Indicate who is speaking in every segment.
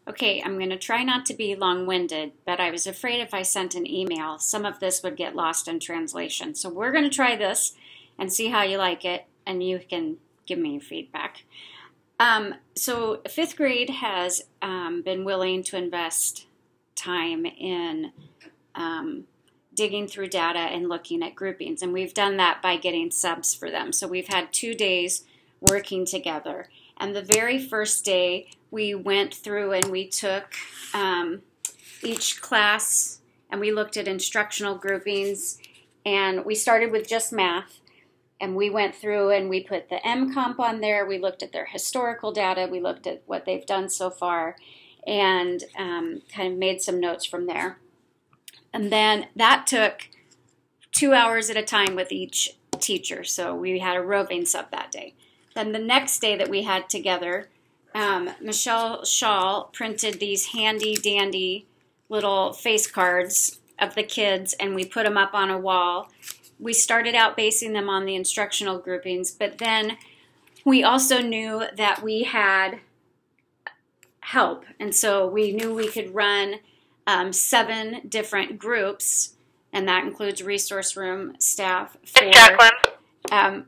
Speaker 1: Okay, I'm going to try not to be long-winded, but I was afraid if I sent an email, some of this would get lost in translation. So we're going to try this and see how you like it, and you can give me your feedback. So fifth grade has been willing to invest time in digging through data and looking at groupings, and we've done that by getting subs for them. So we've had 2 days working together. And the very first day, we went through and we took each class and we looked at instructional groupings, and we started with just math, and we went through and we put the MComp on there. We looked at their historical data. We looked at what they've done so far and kind of made some notes from there. And then that took 2 hours at a time with each teacher. So we had a roving sub that day. Then the next day that we had together, Michelle Shaw printed these handy dandy little face cards of the kids, and we put them up on a wall. We started out basing them on the instructional groupings, but then we also knew that we had help. And so we knew we could run 7 different groups, and that includes resource room staff for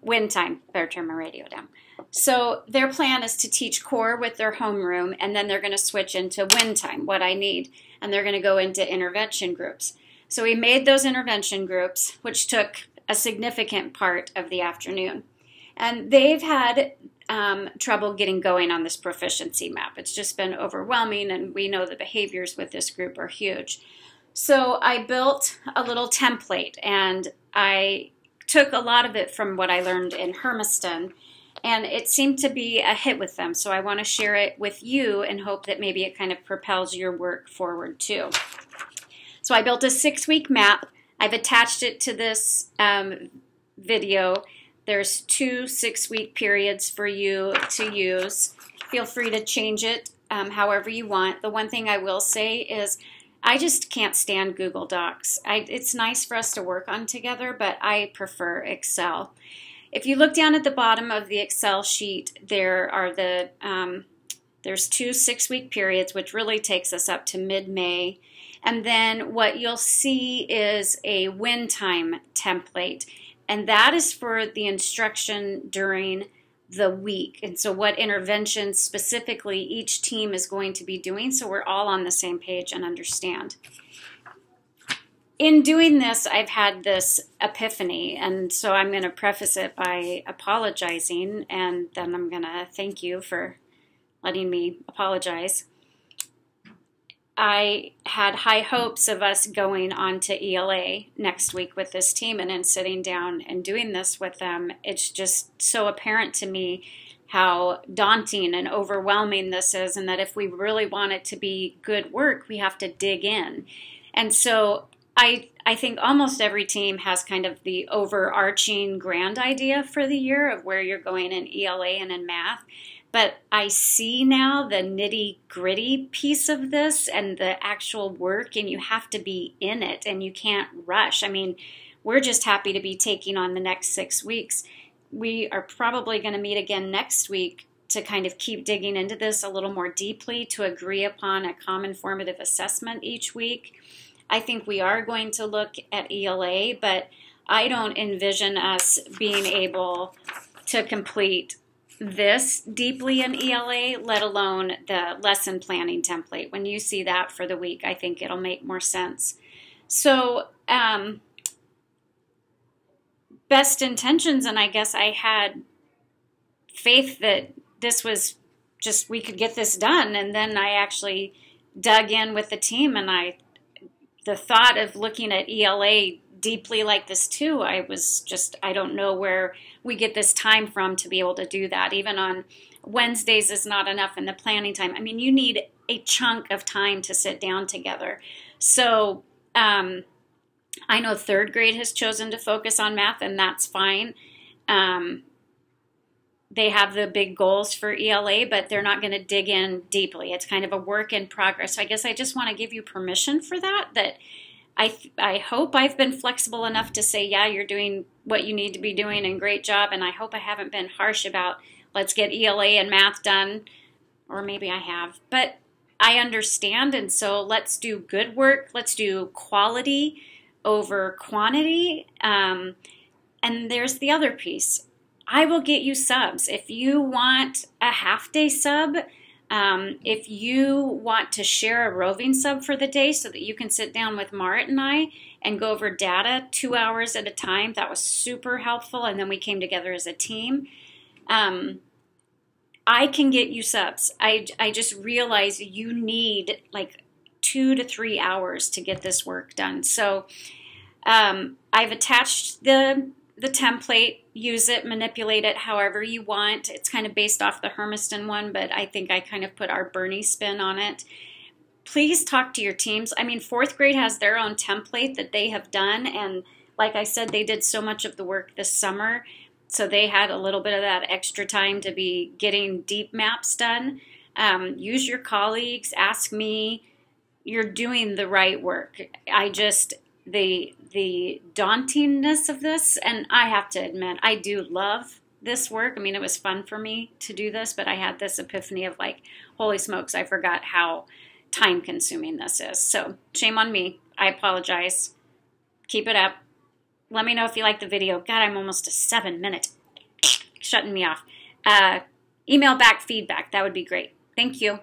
Speaker 1: win time. Better turn my radio down. So their plan is to teach core with their homeroom, and then they're going to switch into win time, what I need, and they're going to go into intervention groups. So we made those intervention groups, which took a significant part of the afternoon. And they've had trouble getting going on this proficiency map. It's just been overwhelming, and we know the behaviors with this group are huge. So I built a little template, and I took a lot of it from what I learned in Hermiston, and it seemed to be a hit with them. So I want to share it with you and hope that maybe it kind of propels your work forward too. So I built a 6-week map. I've attached it to this video. There's 2 6-week periods for you to use. Feel free to change it however you want. The one thing I will say is I just can't stand Google Docs. It's nice for us to work on together, but I prefer Excel. If you look down at the bottom of the Excel sheet, there are there's 2 6-week periods, which really takes us up to mid-May. And then what you'll see is a win time template, and that is for the instruction during the week. And so what interventions specifically each team is going to be doing, so we're all on the same page and understand. In doing this, I've had this epiphany, and so I'm going to preface it by apologizing, and then I'm going to thank you for letting me apologize. I had high hopes of us going on to ELA next week with this team, and then sitting down and doing this with them. It's just so apparent to me how daunting and overwhelming this is, and that if we really want it to be good work, we have to dig in. And so I think almost every team has kind of the overarching grand idea for the year of where you're going in ELA and in math. But I see now the nitty-gritty piece of this and the actual work, and you have to be in it, and you can't rush. I mean, we're just happy to be taking on the next 6 weeks. We are probably going to meet again next week to kind of keep digging into this a little more deeply, to agree upon a common formative assessment each week. I think we are going to look at ELA, but I don't envision us being able to complete this deeply in ELA, let alone the lesson planning template. When you see that for the week, I think it'll make more sense. So, best intentions, and I guess I had faith that this was just, we could get this done, and then I actually dug in with the team, and the thought of looking at ELA deeply like this too, I don't know where we get this time from to be able to do that. Even on Wednesdays is not enough in the planning time. I mean, you need a chunk of time to sit down together. So I know 3rd grade has chosen to focus on math, and that's fine. They have the big goals for ELA, but they're not going to dig in deeply. It's kind of a work in progress. So I guess I just want to give you permission for that I hope I've been flexible enough to say, yeah, you're doing what you need to be doing, and great job. And I hope I haven't been harsh about, let's get ELA and math done, or maybe I have. But I understand, and so let's do good work. Let's do quality over quantity. And there's the other piece. I will get you subs. If you want a half-day sub, if you want to share a roving sub for the day so that you can sit down with Marit and I and go over data 2 hours at a time, that was super helpful, and then we came together as a team. I can get you subs. I just realize you need like 2 to 3 hours to get this work done. So I've attached the template. Use it, manipulate it however you want. It's kind of based off the Hermiston one, but I think I kind of put our Bernie spin on it. Please talk to your teams. I mean, 4th grade has their own template that they have done, and like I said, they did so much of the work this summer, so they had a little bit of that extra time to be getting deep maps done. Use your colleagues, ask me. You're doing the right work. The dauntingness of this, and I have to admit, I do love this work. I mean, it was fun for me to do this, but I had this epiphany of like, holy smokes, I forgot how time consuming this is. So shame on me. I apologize. Keep it up. Let me know if you like the video. God, I'm almost to 7 minutes. Shutting me off. Email back feedback. That would be great. Thank you.